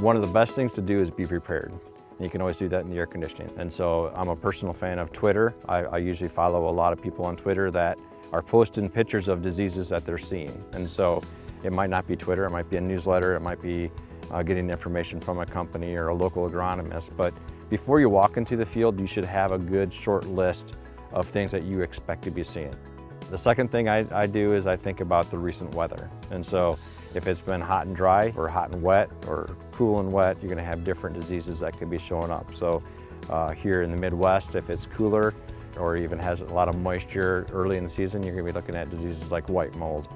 One of the best things to do is be prepared. You can always do that in the air conditioning. And so I'm a personal fan of Twitter. I usually follow a lot of people on Twitter that are posting pictures of diseases that they're seeing. And so it might not be Twitter, it might be a newsletter, it might be getting information from a company or a local agronomist. But before you walk into the field, you should have a good short list of things that you expect to be seeing. The second thing I do is I think about the recent weather. And so if it's been hot and dry or hot and wet or cool and wet, you're going to have different diseases that could be showing up. So here in the Midwest, if it's cooler or even has a lot of moisture early in the season, you're going to be looking at diseases like white mold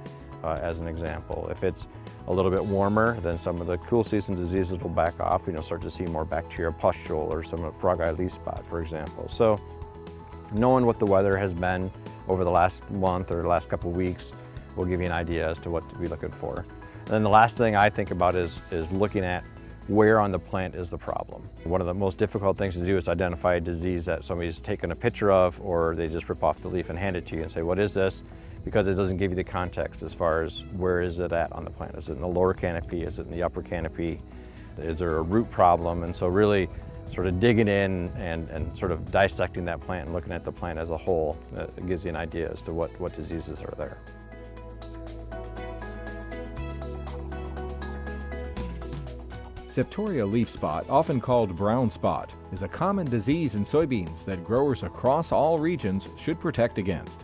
as an example. If it's a little bit warmer, then some of the cool season diseases will back off. You'll start to see more bacterial pustule or some frog eye leaf spot, for example. So knowing what the weather has been over the last month or the last couple of weeks will give you an idea as to what to be looking for. And then the last thing I think about is looking at where on the plant is the problem. One of the most difficult things to do is identify a disease that somebody's taken a picture of, or they just rip off the leaf and hand it to you and say, what is this? Because it doesn't give you the context as far as where is it at on the plant. Is it in the lower canopy? Is it in the upper canopy? Is there a root problem? And so really sort of digging in and sort of dissecting that plant and looking at the plant as a whole, it gives you an idea as to what diseases are there. Septoria leaf spot, often called brown spot, is a common disease in soybeans that growers across all regions should protect against.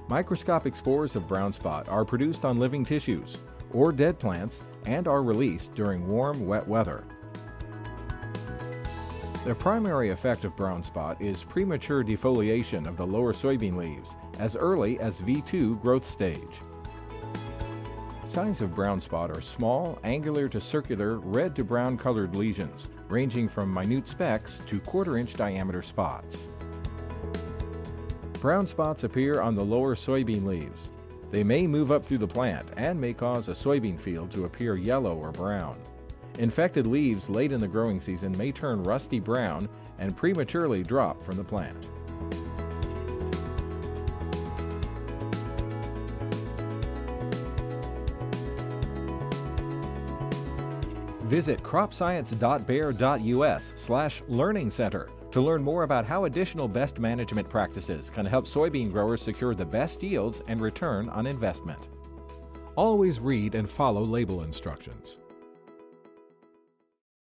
Microscopic spores of brown spot are produced on living tissues or dead plants and are released during warm, wet weather. The primary effect of brown spot is premature defoliation of the lower soybean leaves as early as V2 growth stage. Signs of brown spot are small, angular to circular, red to brown colored lesions, ranging from minute specks to quarter-inch diameter spots. Brown spots appear on the lower soybean leaves. They may move up through the plant and may cause a soybean field to appear yellow or brown. Infected leaves late in the growing season may turn rusty brown and prematurely drop from the plant. Visit cropscience.bayer.us/learning center to learn more about how additional best management practices can help soybean growers secure the best yields and return on investment. Always read and follow label instructions.